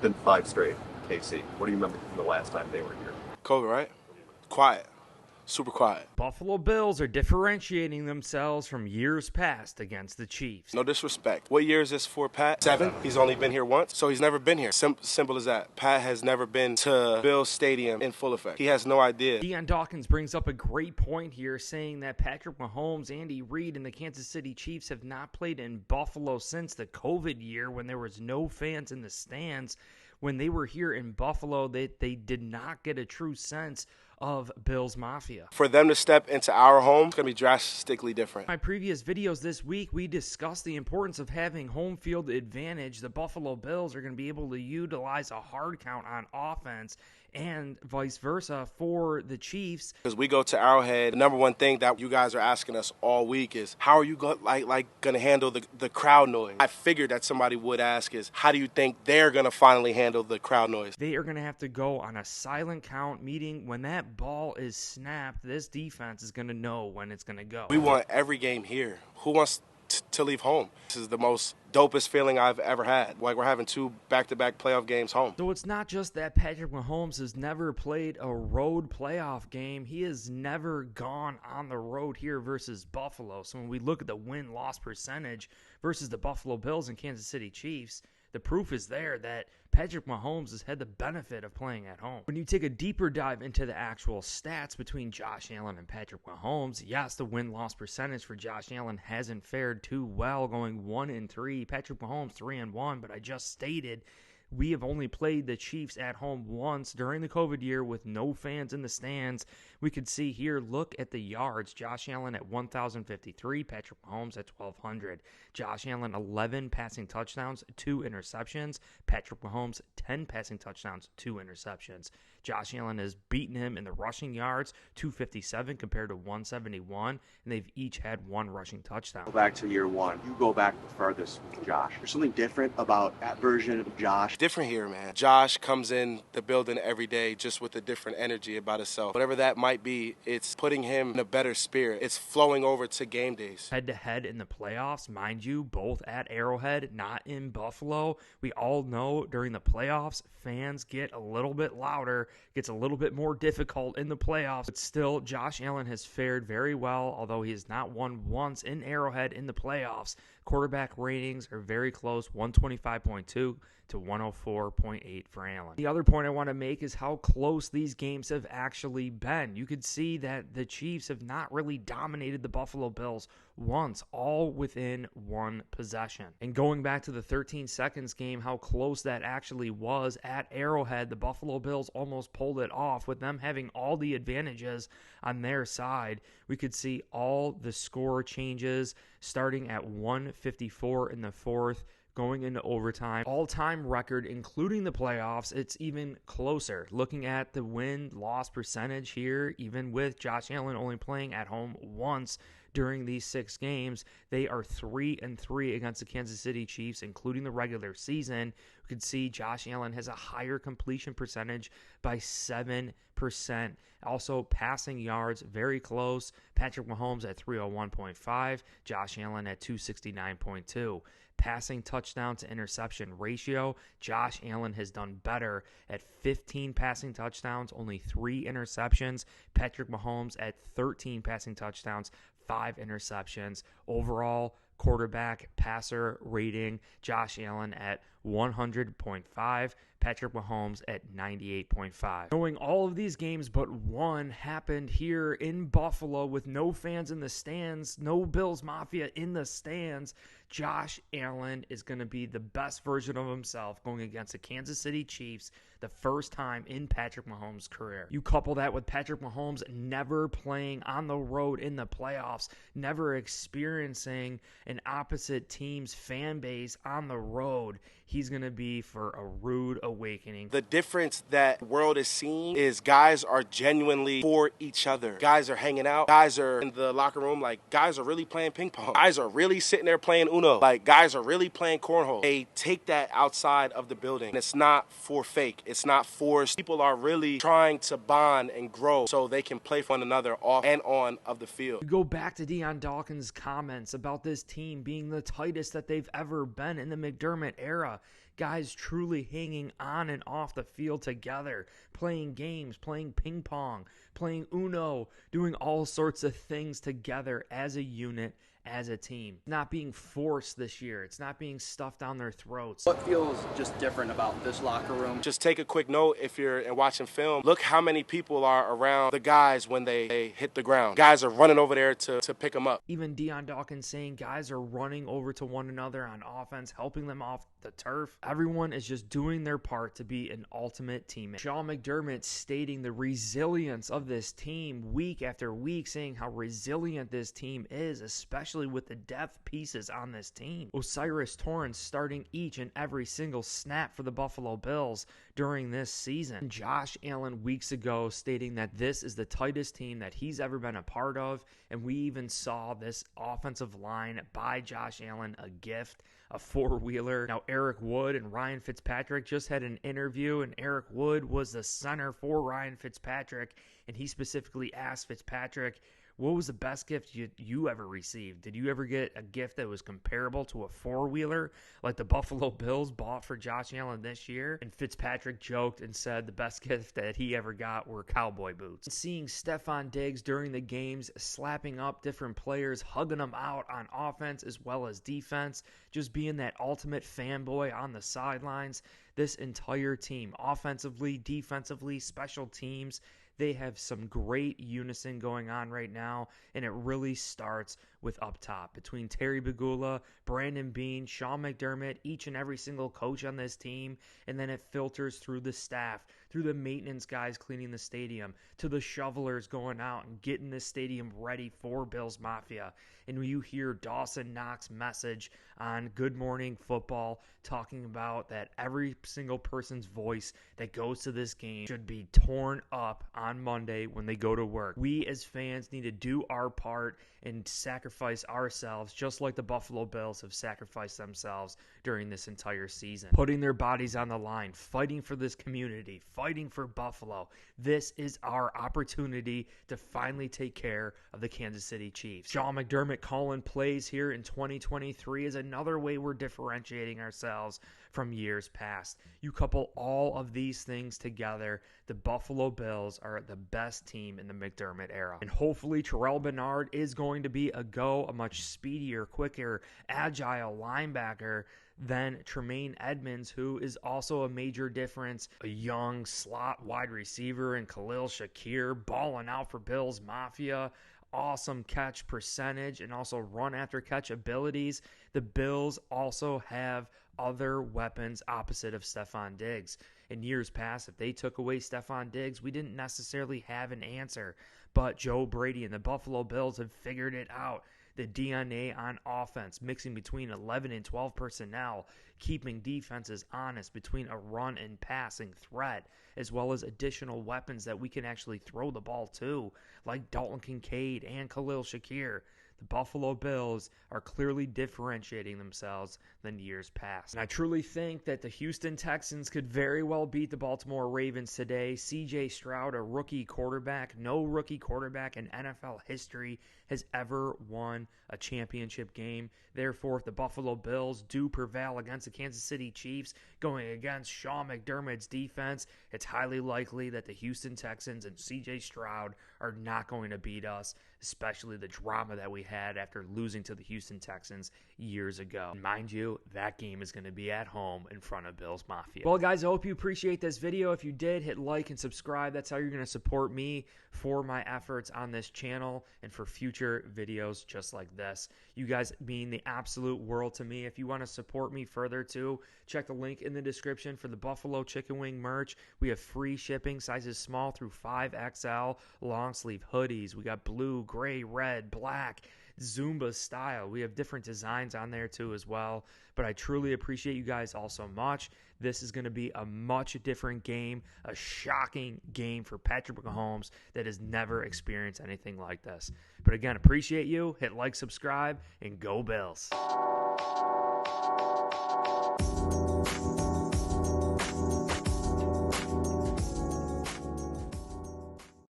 Been 5 straight, KC. What do you remember from the last time they were here? COVID, right? Quiet. Super quiet. Buffalo Bills are differentiating themselves from years past against the Chiefs. No disrespect. What year is this for Pat? 7. He's only been here once, so he's never been here. Simple as that. Pat has never been to Bills Stadium in full effect. He has no idea. Dion Dawkins brings up a great point here, saying that Patrick Mahomes, Andy Reid, and the Kansas City Chiefs have not played in Buffalo since the COVID year when there was no fans in the stands. When they were here in Buffalo, they did not get a true sense of Bills Mafia. For them to step into our home, it's going to be drastically different. In my previous videos this week, we discussed the importance of having home field advantage. The Buffalo Bills are going to be able to utilize a hard count on offense and vice versa for the Chiefs. Because we go to Arrowhead, the number one thing that you guys are asking us all week is, how are you going to handle the crowd noise? I figured that somebody would ask is, how do you think they're going to finally handle the crowd noise? They are going to have to go on a silent count, meaning when that ball is snapped, this defense is going to know when it's going to go. We want every game here. Who wants to leave home? This is the most dopest feeling I've ever had. Like, we're having 2 back-to-back playoff games home. So it's not just that Patrick Mahomes has never played a road playoff game. He has never gone on the road here versus Buffalo. So when we look at the win-loss percentage versus the Buffalo Bills and Kansas City Chiefs, the proof is there that Patrick Mahomes has had the benefit of playing at home. When you take a deeper dive into the actual stats between Josh Allen and Patrick Mahomes, yes, the win-loss percentage for Josh Allen hasn't fared too well, going 1-3. Patrick Mahomes 3-1, but I just stated we have only played the Chiefs at home once during the COVID year with no fans in the stands. We could see here, look at the yards. Josh Allen at 1,053, Patrick Mahomes at 1,200. Josh Allen, 11 passing touchdowns, 2 interceptions. Patrick Mahomes, 10 passing touchdowns, 2 interceptions. Josh Allen has beaten him in the rushing yards, 257 compared to 171, and they've each had 1 rushing touchdown. Go back to year 1. You go back the furthest with Josh. There's something different about that version of Josh. Different here, man. Josh comes in the building every day just with a different energy about himself. Whatever that might be, it's putting him in a better spirit. It's flowing over to game days. Head-to-head in the playoffs, mind you, both at Arrowhead, not in Buffalo. We all know during the playoffs, fans get a little bit louder, gets a little bit more difficult in the playoffs. But still, Josh Allen has fared very well, although he has not won once in Arrowhead in the playoffs. Quarterback ratings are very close, 125.2 to 104.8 for Allen. The other point I want to make is how close these games have actually been. You could see that the Chiefs have not really dominated the Buffalo Bills once, all within 1 possession. And going back to the 13 seconds game, how close that actually was at Arrowhead, the Buffalo Bills almost pulled it off with them having all the advantages on their side. We could see all the score changes starting at 1:54 in the 4th, going into overtime. All-time record, including the playoffs, it's even closer. Looking at the win-loss percentage here, even with Josh Allen only playing at home once during these 6 games, they are 3-3 against the Kansas City Chiefs, including the regular season. We could see Josh Allen has a higher completion percentage by 7%. Also, passing yards, very close. Patrick Mahomes at 301.5, Josh Allen at 269.2. Passing touchdown to interception ratio, Josh Allen has done better at 15 passing touchdowns, only 3 interceptions. Patrick Mahomes at 13 passing touchdowns, 5 interceptions. Overall, quarterback passer rating, Josh Allen at 100.5, Patrick Mahomes at 98.5. Knowing all of these games but one happened here in Buffalo with no fans in the stands, no Bills Mafia in the stands, Josh Allen is going to be the best version of himself going against the Kansas City Chiefs the first time in Patrick Mahomes' career. You couple that with Patrick Mahomes never playing on the road in the playoffs, never experiencing an opposite team's fan base on the road. He's going to be for a rude awakening. The difference that the world is seeing is guys are genuinely for each other. Guys are hanging out. Guys are in the locker room. Like, guys are really playing ping pong. Guys are really sitting there playing Uno. Like, guys are really playing cornhole. They take that outside of the building. And it's not for fake. It's not forced. People are really trying to bond and grow so they can play for one another off and on of the field. You go back to Dion Dawkins' comments about this team being the tightest that they've ever been in the McDermott era. Guys truly hanging on and off the field together, playing games, playing ping pong, playing Uno, doing all sorts of things together as a unit, as a team. Not being forced this year. It's not being stuffed down their throats. What feels just different about this locker room? Just take a quick note if you're watching film. Look how many people are around the guys when they hit the ground. Guys are running over there to pick them up. Even Dion Dawkins saying guys are running over to one another on offense, helping them off the turf. Everyone is just doing their part to be an ultimate teammate. Sean McDermott stating the resilience of this team week after week, saying how resilient this team is, especially with the depth pieces on this team. Osiris Torrance starting each and every single snap for the Buffalo Bills during this season. Josh Allen weeks ago stating that this is the tightest team that he's ever been a part of, and we even saw this offensive line buy Josh Allen a gift, a four-wheeler. Now, Eric Wood and Ryan Fitzpatrick just had an interview, and Eric Wood was the center for Ryan Fitzpatrick, and he specifically asked Fitzpatrick, what was the best gift you ever received? Did you ever get a gift that was comparable to a four-wheeler like the Buffalo Bills bought for Josh Allen this year? And Fitzpatrick joked and said the best gift that he ever got were cowboy boots. Seeing Stefon Diggs during the games, slapping up different players, hugging them out on offense as well as defense, just being that ultimate fanboy on the sidelines. This entire team, offensively, defensively, special teams, they have some great unison going on right now, and it really starts with up top. Between Terry Bagula, Brandon Beane, Sean McDermott, each and every single coach on this team, and then it filters through the staff, through the maintenance guys cleaning the stadium, to the shovelers going out and getting this stadium ready for Bills Mafia. And when you hear Dawson Knox' message on Good Morning Football talking about that every single person's voice that goes to this game should be torn up on Monday when they go to work. We as fans need to do our part and sacrifice ourselves just like the Buffalo Bills have sacrificed themselves during this entire season. Putting their bodies on the line, fighting for this community, fighting for Buffalo. This is our opportunity to finally take care of the Kansas City Chiefs. Sean McDermott calling plays here in 2023 is another way we're differentiating ourselves from years past. You couple all of these things together, the Buffalo Bills are the best team in the McDermott era. And hopefully Terrell Bernard is going to be a much speedier, quicker, agile linebacker than Tremaine Edmonds, who is also a major difference. A young slot wide receiver and Khalil Shakir balling out for Bills Mafia. Awesome catch percentage and also run after catch abilities. The Bills also have other weapons opposite of Stefon Diggs. In years past, if they took away Stefon Diggs, we didn't necessarily have an answer. But Joe Brady and the Buffalo Bills have figured it out. The DNA on offense, mixing between 11 and 12 personnel, keeping defenses honest between a run and passing threat, as well as additional weapons that we can actually throw the ball to, like Dalton Kincaid and Khalil Shakir. The Buffalo Bills are clearly differentiating themselves than years past. And I truly think that the Houston Texans could very well beat the Baltimore Ravens today. CJ Stroud, a rookie quarterback, no rookie quarterback in NFL history has ever won a championship game. Therefore, if the Buffalo Bills do prevail against the Kansas City Chiefs, going against Sean McDermott's defense, it's highly likely that the Houston Texans and CJ Stroud are not going to beat us, especially the drama that we had after losing to the Houston Texans years ago. And mind you, that game is going to be at home in front of Bills Mafia. Well, guys, I hope you appreciate this video. If you did, hit like and subscribe. That's how you're going to support me for my efforts on this channel and for future videos just like this. You guys mean the absolute world to me. If you want to support me further too, check the link in the description for the Buffalo Chicken Wing merch. We have free shipping, sizes small through 5XL, long sleeve hoodies. We got blue, gray, red, black, Zumba style. We have different designs on there too as well. But I truly appreciate you guys all so much. This is going to be a much different game, a shocking game for Patrick Mahomes that has never experienced anything like this. But again, appreciate you. Hit like, subscribe, and go Bills.